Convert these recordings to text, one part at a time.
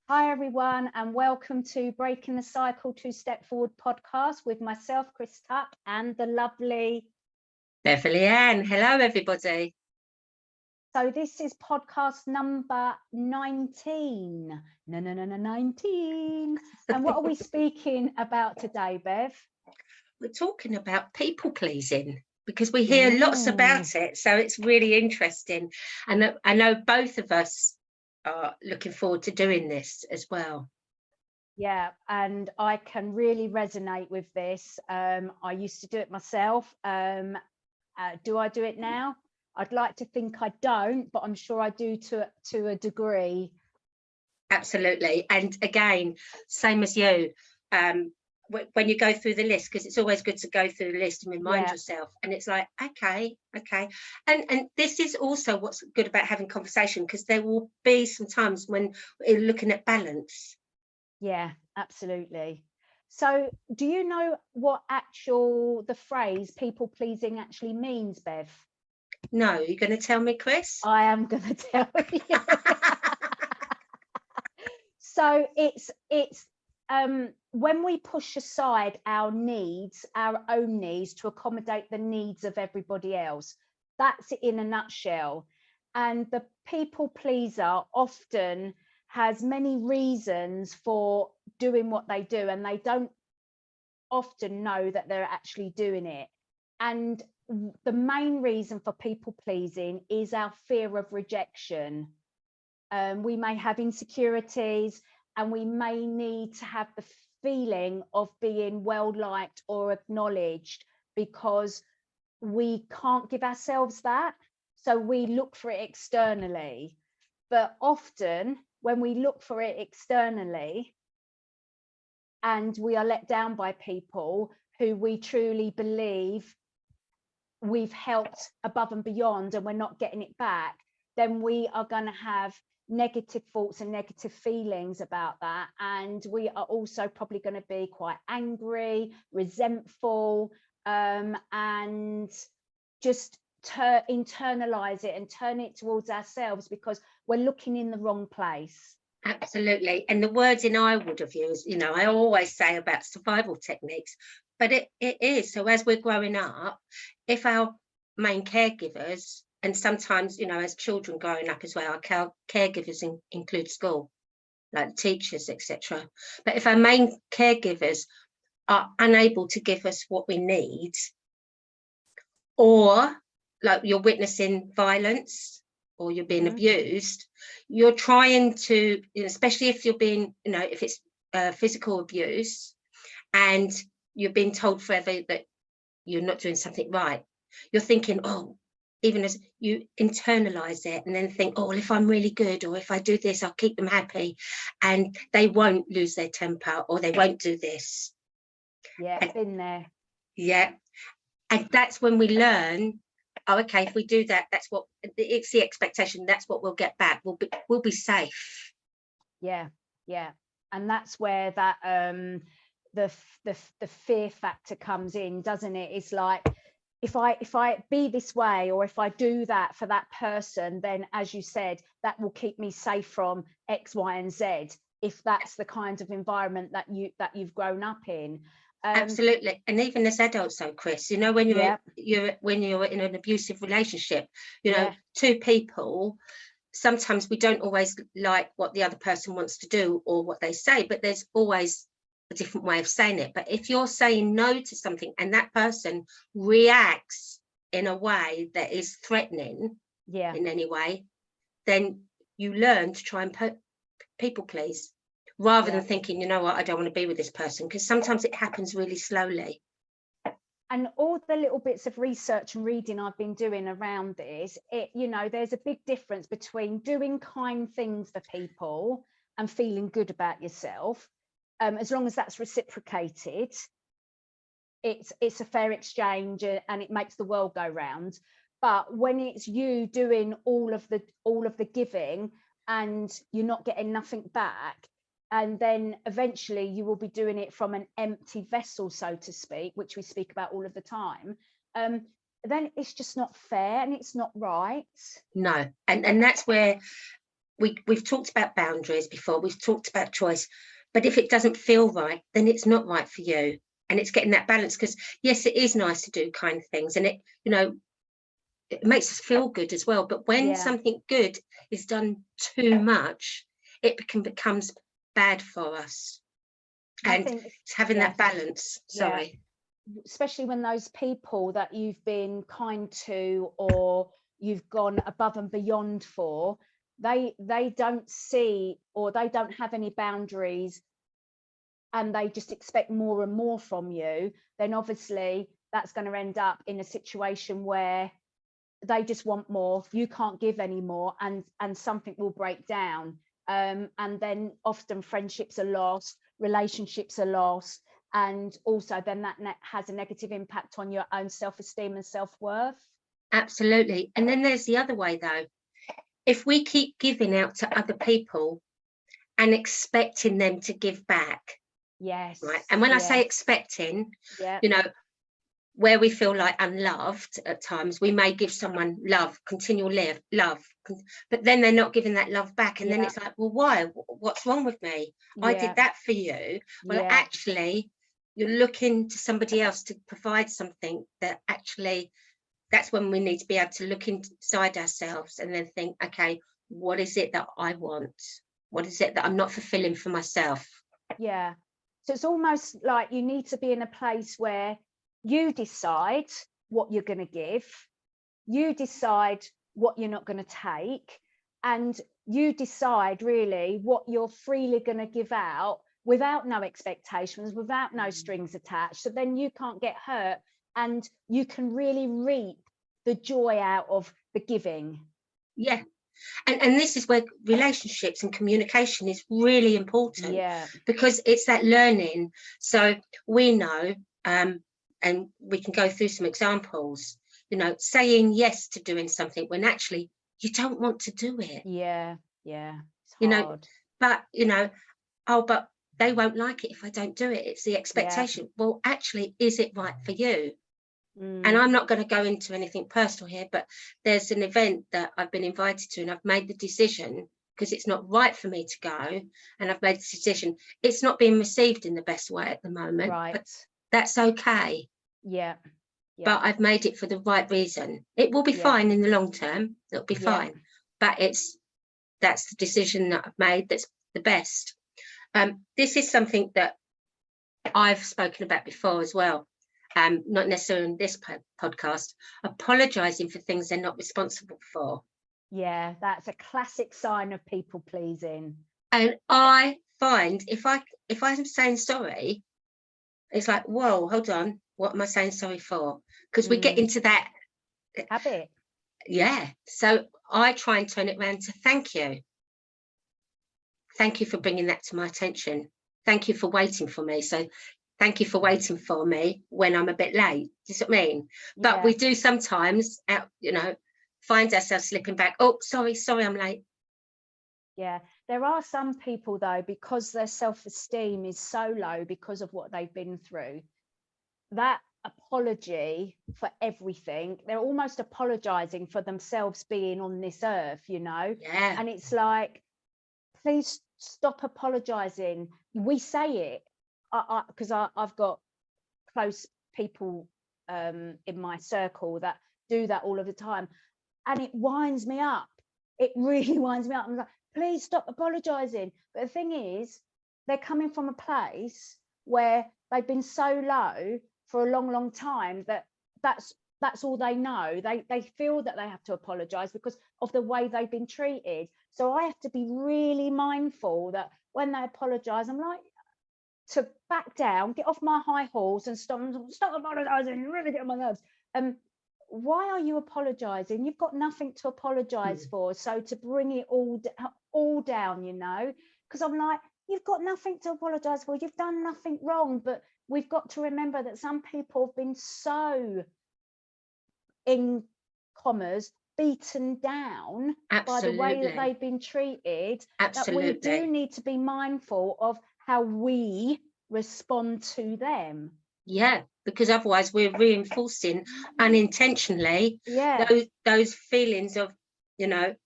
Hi everyone, and welcome to Breaking the Cycle to Step Forward podcast with myself, Chris Tuck, and the lovely Beverley Ann. Hello, everybody. So this is podcast number 19. No, 19. And what are we speaking about today, Bev? We're talking about people pleasing because we hear lots about it. So it's really interesting. And I know both of us are looking forward to doing this as well. Yeah, and I can really resonate with this. I used to do it myself. Do I do it now? I'd like to think I don't, but I'm sure I do to a degree. Absolutely. And again, same as you, when you go through the list, because it's always good to go through the list and remind yourself. And it's like, okay. And this is also what's good about having conversation, because there will be some times when we're looking at balance. Yeah, absolutely. So do you know what the phrase people pleasing actually means, Bev? No, you're going to tell me, Chris? I am going to tell you. So it's when we push aside our needs, our own needs, to accommodate the needs of everybody else. That's it in a nutshell. And the people pleaser often has many reasons for doing what they do, and they don't often know that they're actually doing it. And the main reason for people pleasing is our fear of rejection. We may have insecurities, and we may need to have the feeling of being well liked or acknowledged, because we can't give ourselves that. So we look for it externally. But often when we look for it externally and we are let down by people who we truly believe we've helped above and beyond, and we're not getting it back, then we are going to have negative thoughts and negative feelings about that. And we are also probably going to be quite angry, resentful, and just internalize it and turn it towards ourselves, because we're looking in the wrong place. Absolutely. And the wording I would have used, I always say about survival techniques, but it is. So as we're growing up, if our main caregivers, and sometimes, as children growing up as well, our caregivers include school, like teachers, etc. But if our main caregivers are unable to give us what we need, or like you're witnessing violence or you're being abused, you're trying to, especially if you're being, if it's physical abuse and you're being told forever that you're not doing something right, you're thinking, even as you internalize it and then think, well, if I'm really good, or if I do this, I'll keep them happy and they won't lose their temper, or they won't do this. Yeah, I've been there. Yeah. And that's when we learn, okay, if we do that, it's the expectation, that's what we'll get back. We'll be safe. Yeah. And that's where that the fear factor comes in, doesn't it? It's like, if I be this way, or if I do that for that person, then, as you said, that will keep me safe from X, Y, and Z, if that's the kind of environment that you've grown up in. Absolutely. And even as adults, though, Chris, when you're in an abusive relationship, two people, sometimes we don't always like what the other person wants to do or what they say, but there's always a different way of saying it. But if you're saying no to something and that person reacts in a way that is threatening in any way, then you learn to try and people please, rather than thinking, you know what, I don't want to be with this person, because sometimes it happens really slowly. And all the little bits of research and reading I've been doing around this, there's a big difference between doing kind things for people and feeling good about yourself. As long as that's reciprocated, it's a fair exchange, and it makes the world go round. But when it's you doing all of the giving and you're not getting nothing back, and then eventually you will be doing it from an empty vessel, so to speak, which we speak about all of the time, then it's just not fair and it's not right. No. And that's where we've talked about boundaries before, we've talked about choice, but if it doesn't feel right, then it's not right for you. And it's getting that balance, because yes, it is nice to do kind things, and it, you know, it makes us feel good as well. But when something good is done too much, it becomes bad for us. And it's having that balance. Sorry. Especially when those people that you've been kind to, or you've gone above and beyond for, they don't see, or they don't have any boundaries, and they just expect more and more from you, then obviously that's going to end up in a situation where they just want more, you can't give any more, and something will break down, and then often friendships are lost, relationships are lost, and also then that has a negative impact on your own self-esteem and self-worth. Absolutely. And then there's the other way though. If we keep giving out to other people and expecting them to give back, yes, right, and when I say expecting, you know, where we feel like unloved at times, we may give someone love, continual love, but then they're not giving that love back, and then it's like, well, why? What's wrong with me? I did that for you. Well, actually, you're looking to somebody else to provide something that actually, that's when we need to be able to look inside ourselves and then think, okay, what is it that I want? What is it that I'm not fulfilling for myself? Yeah. So it's almost like you need to be in a place where you decide what you're going to give, you decide what you're not going to take, and you decide really what you're freely going to give out without no expectations, without no strings attached. So then you can't get hurt, and you can really reap the joy out of the giving. Yeah. And this is where relationships and communication is really important, because it's that learning. So we know, and we can go through some examples, you know, saying yes to doing something when actually you don't want to do it. Yeah, yeah. It's hard. You know, but, you know, oh, but they won't like it if I don't do it. It's the expectation. Well, actually, is it right for you? And I'm not going to go into anything personal here, but there's an event that I've been invited to, and I've made the decision, because it's not right for me to go, and I've made the decision. It's not being received in the best way at the moment, but that's okay. But I've made it for the right reason. It will be fine in the long term. It'll be fine. But that's the decision that I've made that's the best. This is something that I've spoken about before as well. Not necessarily in this podcast, apologizing for things they're not responsible for. Yeah, that's a classic sign of people pleasing. And I find if I'm saying sorry, it's like, whoa, hold on, what am I saying sorry for? Because we get into that habit. Yeah. So I try and turn it around to thank you. Thank you for bringing that to my attention. Thank you for waiting for me. So thank you for waiting for me when I'm a bit late. Do you see what I mean? But we do sometimes, you know, find ourselves slipping back. Oh, sorry, I'm late. Yeah, there are some people though, because their self-esteem is so low because of what they've been through, that apology for everything, they're almost apologizing for themselves being on this earth, you know. And it's like, please stop apologizing. We say it because I've got close people in my circle that do that all of the time, and it winds me up. It really winds me up. I'm like, please stop apologizing. But the thing is, they're coming from a place where they've been so low for a long time that that's all they know. They feel that they have to apologize because of the way they've been treated. So I have to be really mindful that when they apologize, I'm like, to back down, get off my high horse and stop apologizing, really get on my nerves. Why are you apologizing? You've got nothing to apologize for. So to bring it all down, you know, because I'm like, you've got nothing to apologize for. You've done nothing wrong. But we've got to remember that some people have been so, in commas, beaten down by the way that they've been treated, that we do need to be mindful of how we respond to them. Yeah, because otherwise we're reinforcing unintentionally those feelings of, you know,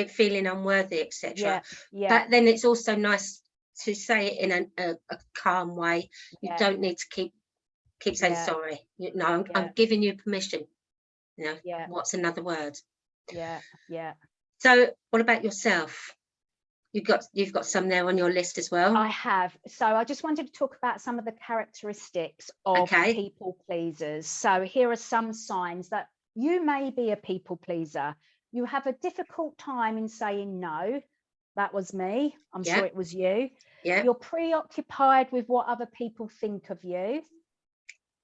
feeling unworthy, etc. Yeah. But then it's also nice to say it in a calm way. You don't need to keep saying sorry. I'm giving you permission. What's another word? Yeah. So what about yourself? You've got some there on your list as well. I have. So I just wanted to talk about some of the characteristics of people pleasers. So here are some signs that you may be a people pleaser. You have a difficult time in saying no. That was me. I'm sure it was you. Yeah. You're preoccupied with what other people think of you.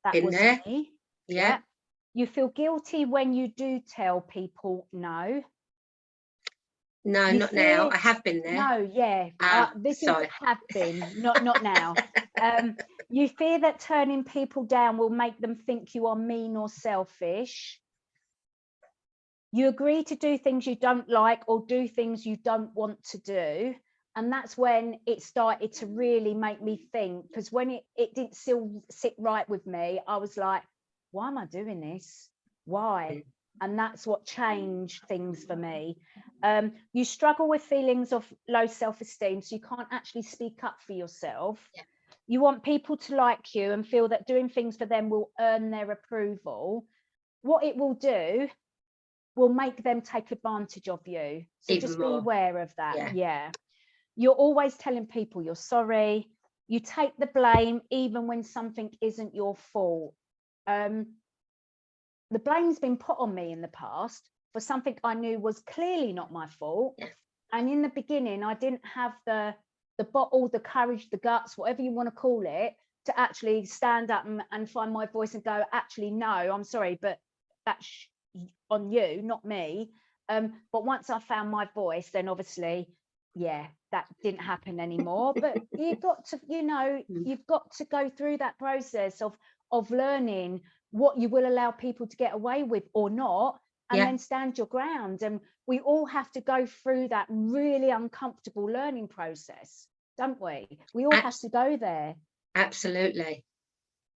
That was me. Yeah. You feel guilty when you do tell people no. No, not now. I have been there. No, this sorry. is have been, not now. You fear that turning people down will make them think you are mean or selfish. You agree to do things you don't like or do things you don't want to do. And that's when it started to really make me think, because when it didn't still sit right with me, I was like, why am I doing this? Why? And that's what changed things for me. You struggle with feelings of low self-esteem, so you can't actually speak up for yourself. Yeah. You want people to like you and feel that doing things for them will earn their approval. What it will do will make them take advantage of you. So Even just more. be aware of that. Yeah. You're always telling people you're sorry. You take the blame even when something isn't your fault. The blame's been put on me in the past for something I knew was clearly not my fault. Yeah. And in the beginning, I didn't have the bottle, the courage, the guts, whatever you want to call it, to actually stand up and find my voice and go, actually, no, I'm sorry, but that's on you, not me. But once I found my voice, then obviously, that didn't happen anymore. But you've got to, you've got to go through that process of learning what you will allow people to get away with or not, and then stand your ground. And we all have to go through that really uncomfortable learning process, don't we? We all have to go there. Absolutely.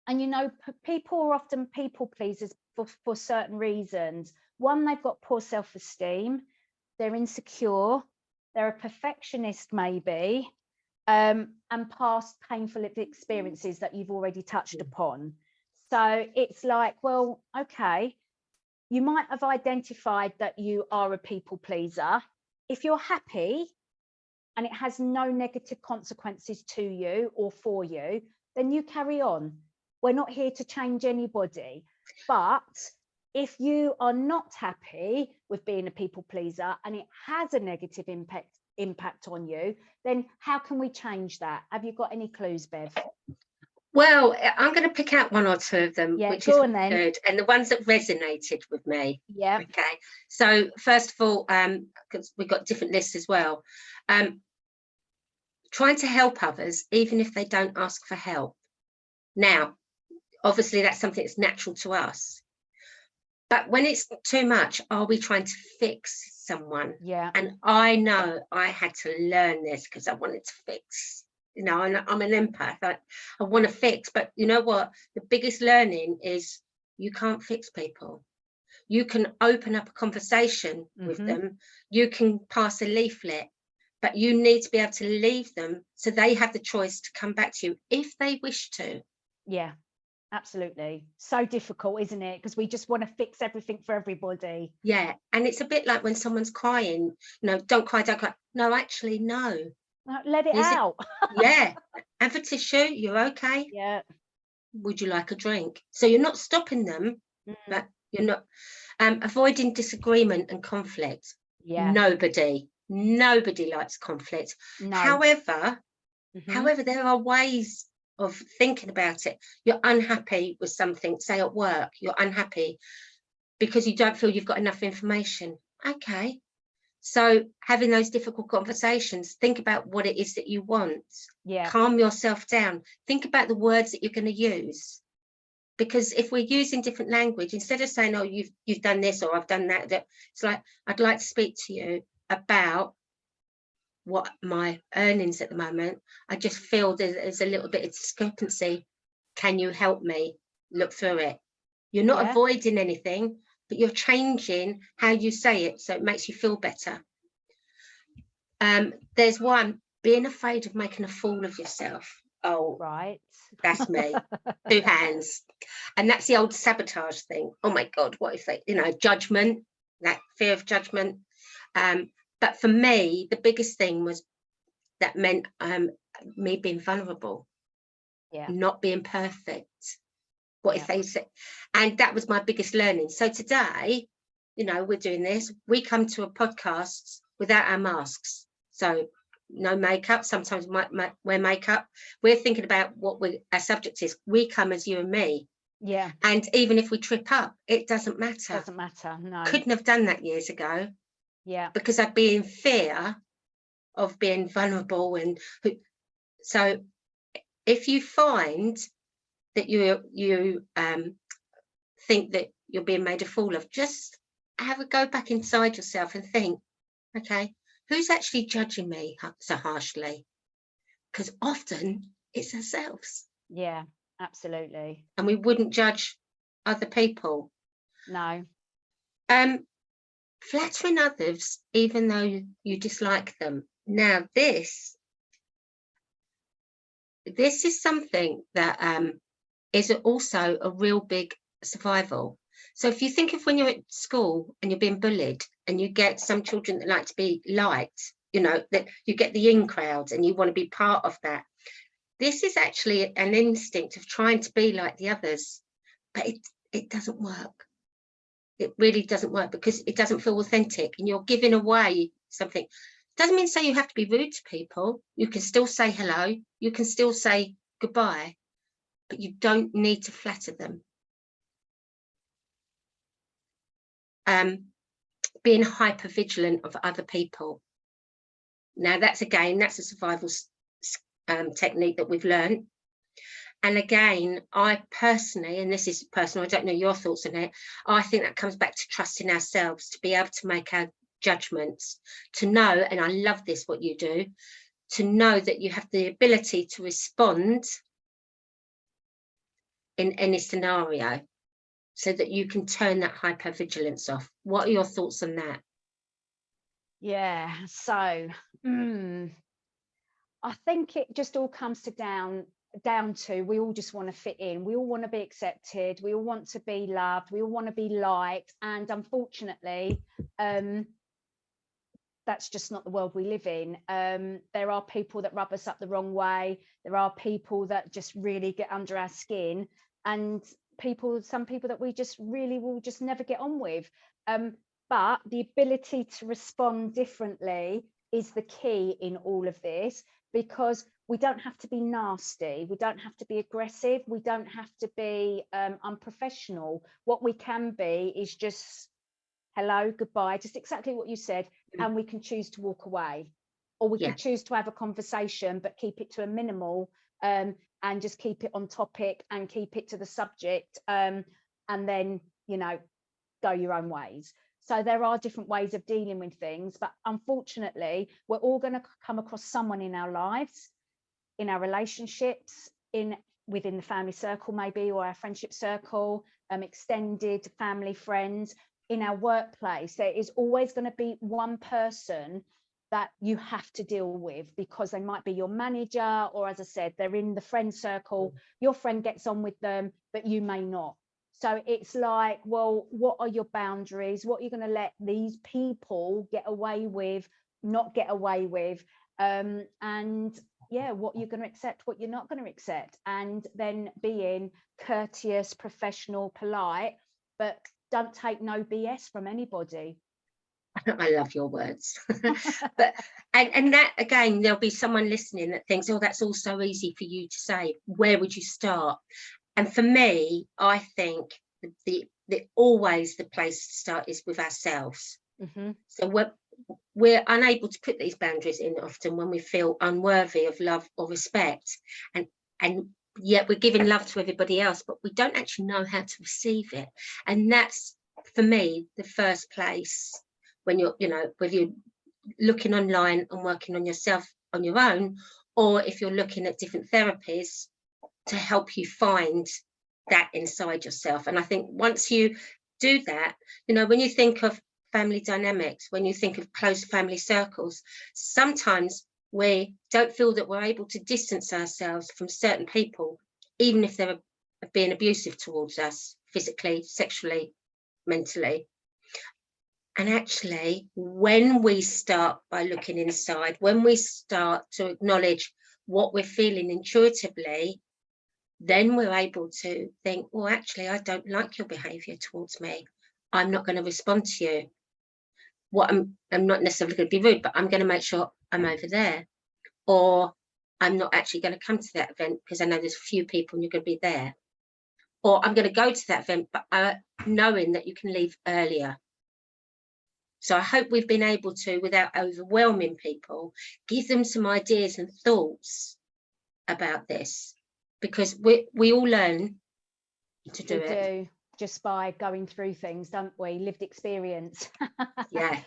And people are often people pleasers for certain reasons. One, they've got poor self-esteem, they're insecure, they're a perfectionist maybe, and past painful experiences that you've already touched upon. So it's like, well, okay, you might have identified that you are a people pleaser. If you're happy and it has no negative consequences to you or for you, then you carry on. We're not here to change anybody. But if you are not happy with being a people pleaser and it has a negative impact on you, then how can we change that? Have you got any clues, Bev? Well, I'm going to pick out one or two of them, which is good, and the ones that resonated with me. Yeah. Okay. So first of all, because we've got different lists as well, trying to help others even if they don't ask for help. Now, obviously, that's something that's natural to us. But when it's too much, are we trying to fix someone? Yeah. And I know I had to learn this because I wanted to fix. And I'm an empath. I want to fix, but you know what? The biggest learning is you can't fix people. You can open up a conversation with them. You can pass a leaflet, but you need to be able to leave them so they have the choice to come back to you if they wish to. Yeah, absolutely. So difficult, isn't it? Because we just want to fix everything for everybody. Yeah, and it's a bit like when someone's crying, don't cry, don't cry. No, actually, no. Let it out. Yeah, have a tissue, you're okay. Yeah. Would you like a drink? So you're not stopping them, but you're not avoiding disagreement and conflict. Yeah. Nobody likes conflict. No. However, there are ways of thinking about it. You're unhappy with something, say at work, you're unhappy because you don't feel you've got enough information. Okay. So having those difficult conversations, think about what it is that you want. Yeah. Calm yourself down. Think about the words that you're going to use. Because if we're using different language, instead of saying, oh, you've done this or I've done that, it's like, I'd like to speak to you about what my earnings at the moment. I just feel there's a little bit of discrepancy. Can you help me look through it? You're not avoiding anything, but you're changing how you say it so it makes you feel better. There's one, being afraid of making a fool of yourself. Oh, right. That's me. 2 hands. And that's the old sabotage thing. Oh my God, what if they, judgment, that fear of judgment. But for me, the biggest thing was that meant me being vulnerable, not being perfect. What if they say, and that was my biggest learning. So today, we're doing this. We come to a podcast without our masks. So no makeup. Sometimes we might wear makeup. We're thinking about what our subject is. We come as you and me. Yeah. And even if we trip up, it doesn't matter. Doesn't matter. No. Couldn't have done that years ago. Yeah. Because I'd be in fear of being vulnerable. And so if you find that you think that you're being made a fool of, just have a go back inside yourself and think, okay, who's actually judging me so harshly? Because often it's ourselves. Yeah, absolutely. And we wouldn't judge other people. No. Flattering others, even though you dislike them. Now, this is something that is also a real big survival. So if you think of when you're at school and you're being bullied and you get some children that like to be liked, that you get the in crowd and you want to be part of that. This is actually an instinct of trying to be like the others, but it doesn't work. It really doesn't work because it doesn't feel authentic and you're giving away something. Doesn't mean say you have to be rude to people. You can still say hello. You can still say goodbye, but you don't need to flatter them. Being hyper vigilant of other people. Now that's a survival technique that we've learned. And again, I personally, and this is personal, I don't know your thoughts on it, I think that comes back to trusting ourselves, to be able to make our judgments, to know, and I love this, what you do, to know that you have the ability to respond in any scenario so that you can turn that hypervigilance off. What are your thoughts on that? Yeah, so I think it just all comes down to we all just want to fit in. We all want to be accepted. We all want to be loved. We all want to be liked. And unfortunately, that's just not the world we live in. There are people that rub us up the wrong way. There are people that just really get under our skin, and some people that we just really will just never get on with. But the ability to respond differently is the key in all of this, because we don't have to be nasty. We don't have to be aggressive. We don't have to be unprofessional. What we can be is just hello, goodbye, just exactly what you said. And we can choose to walk away, or we can choose to have a conversation, but keep it to a minimal and just keep it on topic and keep it to the subject, and then, go your own ways. So there are different ways of dealing with things, but unfortunately, we're all going to come across someone in our lives, in our relationships, within the family circle maybe, or our friendship circle, extended family, friends, in our workplace. There is always going to be one person that you have to deal with, because they might be your manager, or as I said, they're in the friend circle. Your friend gets on with them, but you may not. So it's like, well, what are your boundaries? What are you going to let these people get away with, not get away with? And what you're going to accept, what you're not going to accept. And then being courteous, professional, polite, but don't take no BS from anybody. I love your words. But and that, again, there'll be someone listening that thinks, oh, that's all so easy for you to say. Where would you start? And for me, I think always the place to start is with ourselves. Mm-hmm. So we're unable to put these boundaries in often when we feel unworthy of love or respect, and yet we're giving love to everybody else, but we don't actually know how to receive it. And that's, for me, the first place when you're, whether you're looking online and working on yourself on your own, or if you're looking at different therapies to help you find that inside yourself. And I think once you do that, when you think of family dynamics, when you think of close family circles, sometimes we don't feel that we're able to distance ourselves from certain people, even if they're being abusive towards us, physically, sexually, mentally. And actually, when we start by looking inside, when we start to acknowledge what we're feeling intuitively, then we're able to think, well, actually, I don't like your behaviour towards me. I'm not going to respond to you. What I'm not necessarily going to be rude, but I'm going to make sure I'm over there. Or I'm not actually going to come to that event because I know there's a few people and you're going to be there. Or I'm going to go to that event, but knowing that you can leave earlier. So I hope we've been able to, without overwhelming people, give them some ideas and thoughts about this, because we all learn to do it. We do, just by going through things, don't we? Lived experience. Yeah.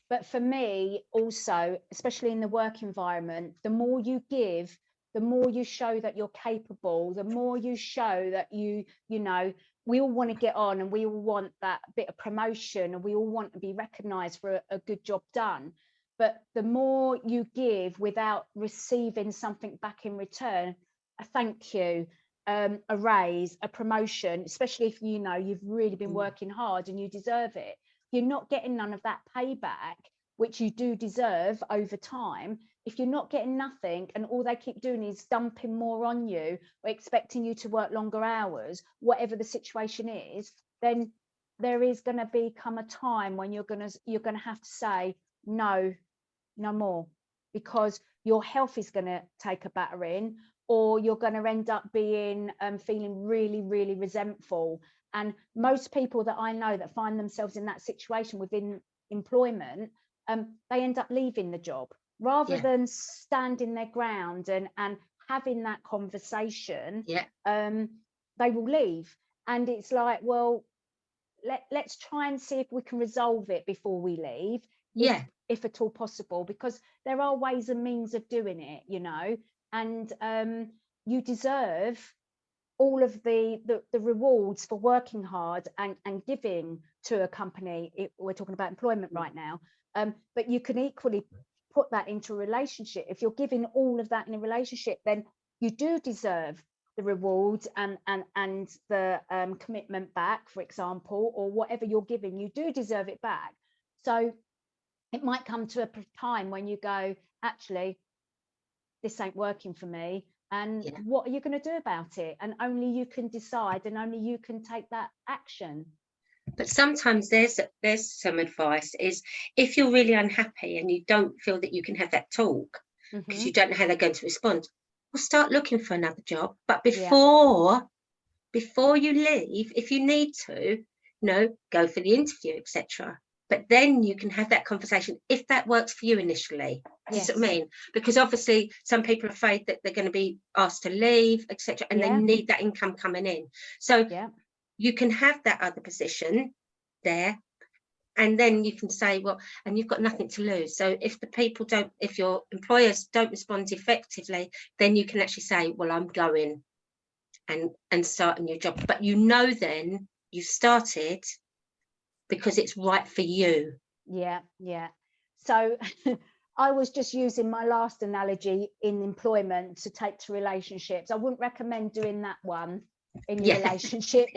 But for me also, especially in the work environment, the more you give, the more you show that you're capable, the more you show that you know, we all want to get on and we all want that bit of promotion and we all want to be recognized for a good job done. But the more you give without receiving something back in return, a thank you, a raise, a promotion, especially if you know you've really been working hard and you deserve it, you're not getting none of that payback, which you do deserve over time. If you're not getting nothing and all they keep doing is dumping more on you or expecting you to work longer hours, whatever the situation is, then there is going to become a time when you're going to have to say no more, because your health is going to take a battering, or you're going to end up being feeling really, really resentful. And most people that I know that find themselves in that situation within employment, they end up leaving the job rather than standing their ground and having that conversation. They will leave. And it's like, well, let's try and see if we can resolve it before we leave, if at all possible, because there are ways and means of doing it, you know. And you deserve all of the rewards for working hard and giving to a company. We're talking about employment right now, but you can equally put that into a relationship. If you're giving all of that in a relationship, then you do deserve the rewards and the commitment back, for example, or whatever you're giving, you do deserve it back. So it might come to a time when you go, actually, this ain't working for me. And what are you going to do about it? And only you can decide, and only you can take that action. But sometimes there's some advice, is if you're really unhappy and you don't feel that you can have that talk because you don't know how they're going to respond, well, start looking for another job. But before you leave, if you need to, go for the interview, etc. But then you can have that conversation if that works for you initially. Do you see what I mean? Because obviously some people are afraid that they're going to be asked to leave, etc. And they need that income coming in. So you can have that other position there, and then you can say, well, and you've got nothing to lose. So if if your employers don't respond effectively, then you can actually say, well, I'm going and start a new job. But then you started because it's right for you. So I was just using my last analogy in employment to take to relationships. I wouldn't recommend doing that one in your relationship.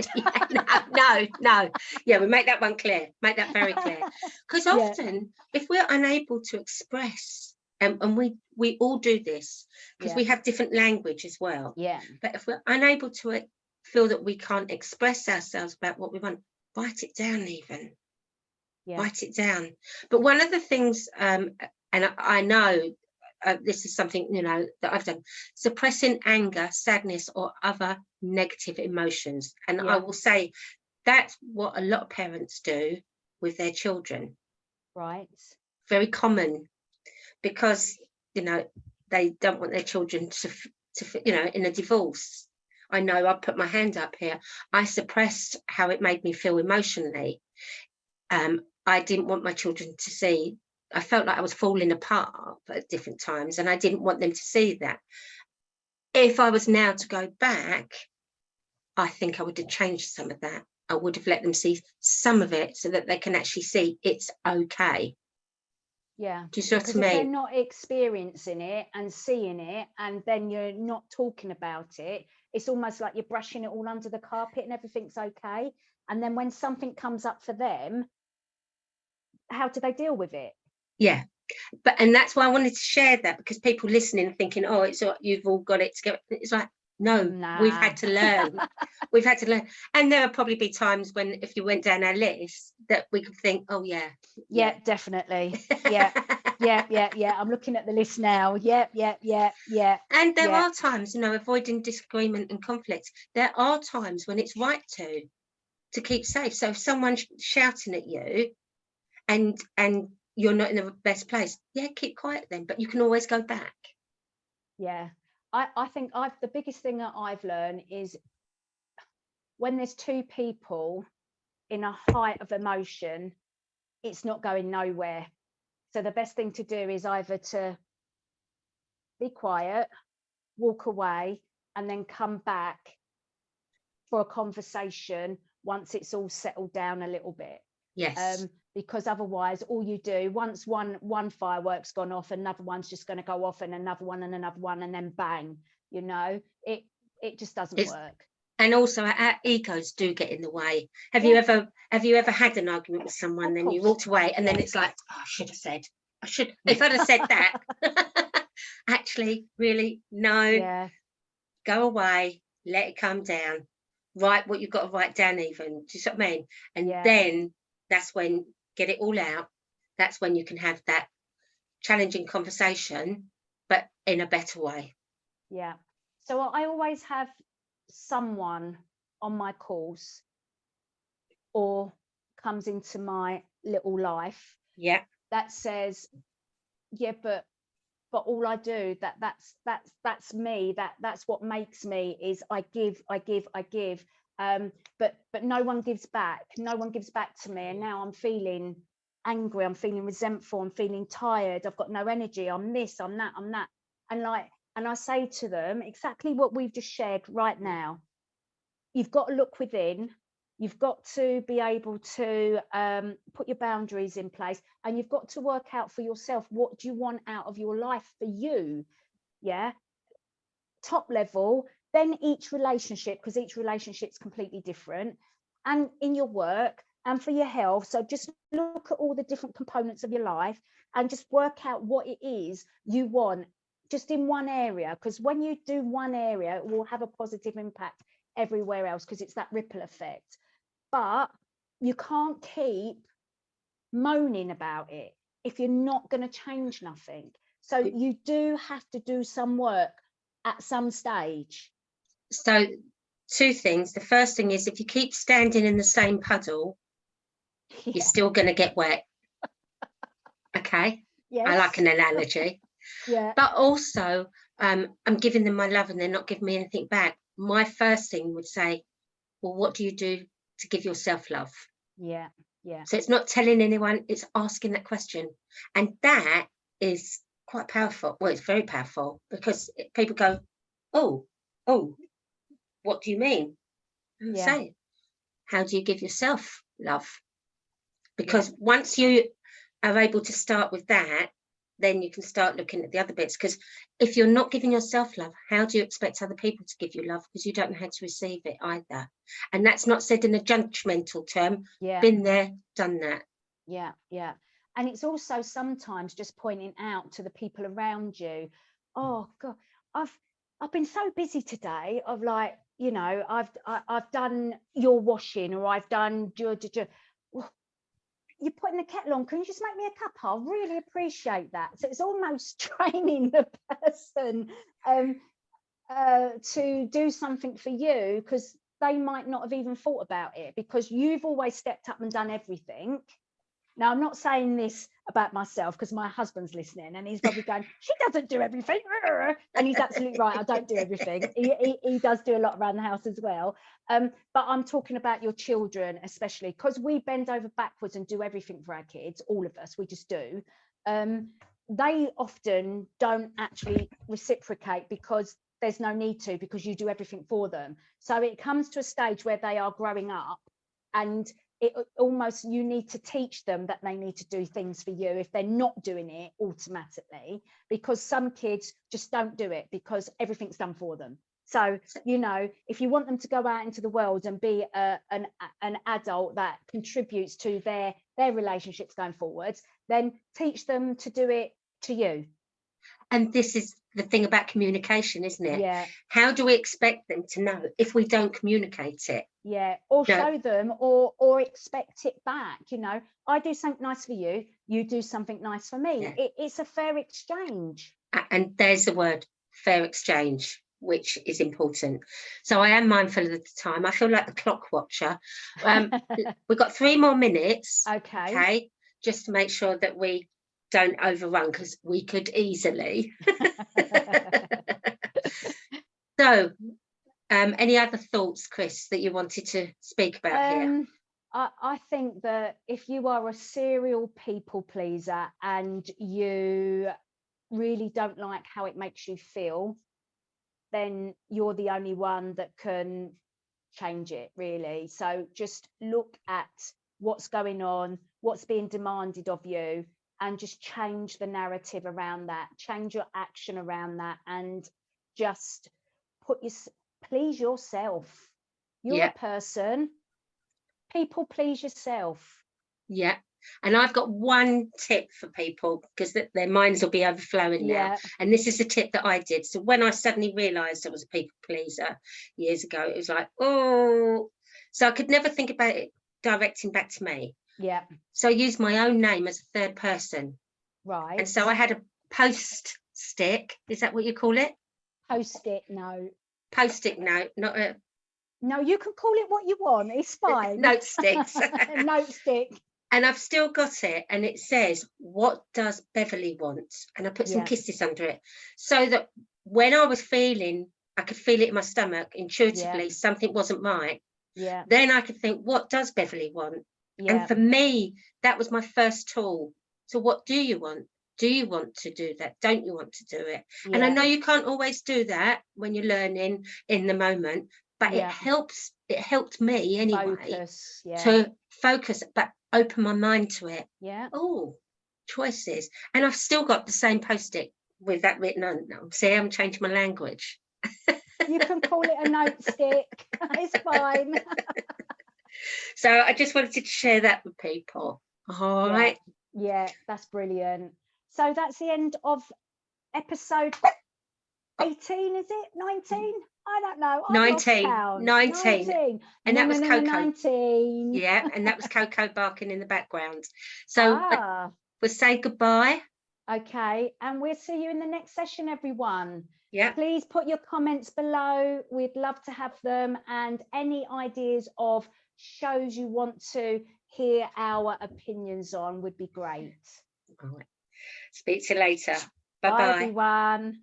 No. We make that one clear, make that very clear, because often if we're unable to express, and we all do this because we have different language as well, but if we're unable to feel that we can't express ourselves about what we want, write it down. Write it down. But one of the things, and I know this is something that I've done, suppressing anger, sadness, or other negative emotions. And I will say that's what a lot of parents do with their children. Right. Very common, because they don't want their children to in a divorce. I know I put my hand up here. I suppressed how it made me feel emotionally. I didn't want my children to see. I felt like I was falling apart at different times, and I didn't want them to see that. If I was now to go back, I think I would have changed some of that. I would have let them see some of it so that they can actually see it's okay. Yeah, do you see what I because if they're mean? not experiencing it and seeing it, and then you're not talking about it, it's almost like you're brushing it all under the carpet and everything's okay. And then when something comes up for them, how do they deal with it? Yeah, and that's why I wanted to share that, because people listening are thinking, oh, it's you've all got it together. It's like, no, Nah. we've had to learn. We've had to learn. And there'll probably be times when, if you went down our list, that we could think, oh yeah, definitely. Yeah. I'm looking at the list now. Yeah. And there are times, avoiding disagreement and conflict, there are times when it's right to keep safe. So if someone's shouting at you and you're not in the best place, keep quiet then, but you can always go back. Yeah, I think the biggest thing that I've learned is when there's two people in a height of emotion, it's not going nowhere. So the best thing to do is either to be quiet, walk away, and then come back for a conversation once it's all settled down a little bit. Yes. Because otherwise, all you do, once one firework's gone off, another one's just going to go off, and another one, and then bang. It just doesn't work. And also, our egos do get in the way. Have you ever had an argument with someone, then you walked away, and then it's like, oh, I should have said. If I'd have said that. Actually, really, no. Yeah. Go away, let it calm down. Write what you've got to write down, even. Do you see what I mean? And then that's when, get it all out. That's when you can have that challenging conversation, but in a better way. Yeah. So I always have someone on my course or comes into my little life that says, but all I do, that's me, that's what makes me, is I give, but no one gives back to me, and now I'm feeling angry, I'm feeling resentful, I'm feeling tired, I've got no energy, I'm this, I'm that, and I say to them exactly what we've just shared right now. You've got to look within. You've got to be able to put your boundaries in place, and you've got to work out for yourself, what do you want out of your life for you? Yeah. Top level, then each relationship, because each relationship's completely different, and in your work and for your health. So just look at all the different components of your life and just work out what it is you want just in one area, because when you do one area, it will have a positive impact everywhere else, because it's that ripple effect. But you can't keep moaning about it if you're not going to change nothing. So you do have to do some work at some stage. So 2 things. The first thing is, if you keep standing in the same puddle, you're still going to get wet. Okay. Yes. I like an analogy. But also, I'm giving them my love and they're not giving me anything back. My first thing would say, well, what do you do to give yourself love? Yeah. So it's not telling anyone, it's asking that question. And that is quite powerful. Well, it's very powerful, because people go, oh, what do you mean? Say, how do you give yourself love? Because once you are able to start with that, then you can start looking at the other bits. Because if you're not giving yourself love, how do you expect other people to give you love? Because you don't know how to receive it either. And that's not said in a judgmental term. Been there, done that. Yeah. And it's also sometimes just pointing out to the people around you, oh God, I've been so busy today. I've I've done your washing, or I've done you're putting the kettle on, can you just make me a cup? I'll really appreciate that. So it's almost training the person to do something for you, because they might not have even thought about it, because you've always stepped up and done everything. Now, I'm not saying this about myself, because my husband's listening and he's probably going, she doesn't do everything. And he's absolutely right. I don't do everything. He does do a lot around the house as well. But I'm talking about your children, especially, because we bend over backwards and do everything for our kids. All of us, we just do. They often don't actually reciprocate, because there's no need to, because you do everything for them. So it comes to a stage where they are growing up, and it almost, you need to teach them that they need to do things for you if they're not doing it automatically, because some kids just don't do it because everything's done for them. So, you know, if you want them to go out into the world and be an adult that contributes to their relationships going forwards, then teach them to do it to you. And this is the thing about communication, isn't it? Yeah. How do we expect them to know if we don't communicate it? Yeah, or show them, or expect it back. You know, I do something nice for you, you do something nice for me. Yeah. It's a fair exchange. And there's the word, fair exchange, which is important. So I am mindful of the time. I feel like the clock watcher. We've got 3 more minutes. Okay, just to make sure that we don't overrun, because we could easily. So any other thoughts, Chris, that you wanted to speak about here? I think that if you are a serial people pleaser and you really don't like how it makes you feel, then you're the only one that can change it, really. So just look at what's going on, what's being demanded of you, and just change the narrative around that, change your action around that, and just please yourself. You're a person. People please yourself. Yeah. And I've got one tip for people, because their minds will be overflowing now. And this is the tip that I did. So when I suddenly realised I was a people pleaser years ago, it was like, oh, so I could never think about it directing back to me. Yeah. So I used my own name as a third person. Right. And so I had a post-stick. Is that what you call it? Post-it note. Post-it note, not a... No, you can call it what you want. It's fine. Note sticks. Note stick. And I've still got it, and it says, what does Beverley want? And I put some kisses under it, so that when I was feeling, I could feel it in my stomach intuitively, something wasn't right. Yeah. Then I could think, what does Beverley want? Yeah. And for me, that was my first tool. So what do you want? Do you want to do that? Don't you want to do it? Yeah. And I know you can't always do that when you're learning in the moment, but it helps. It helped me anyway to focus, but open my mind to it. Yeah. Oh, choices. And I've still got the same post-it with that written on. See, I'm changing my language. You can call it a note stick. It's fine. So I just wanted to share that with people. All right. Yeah, that's brilliant. So that's the end of episode 18, is it? 19? I don't know. 19. And that was Coco. 19. Yeah, and that was Coco barking in the background. So we'll say goodbye. Okay, and we'll see you in the next session, everyone. Yeah. Please put your comments below. We'd love to have them, and any ideas of shows you want to hear our opinions on would be great. All right. Speak to you later. Bye-bye. Bye, everyone.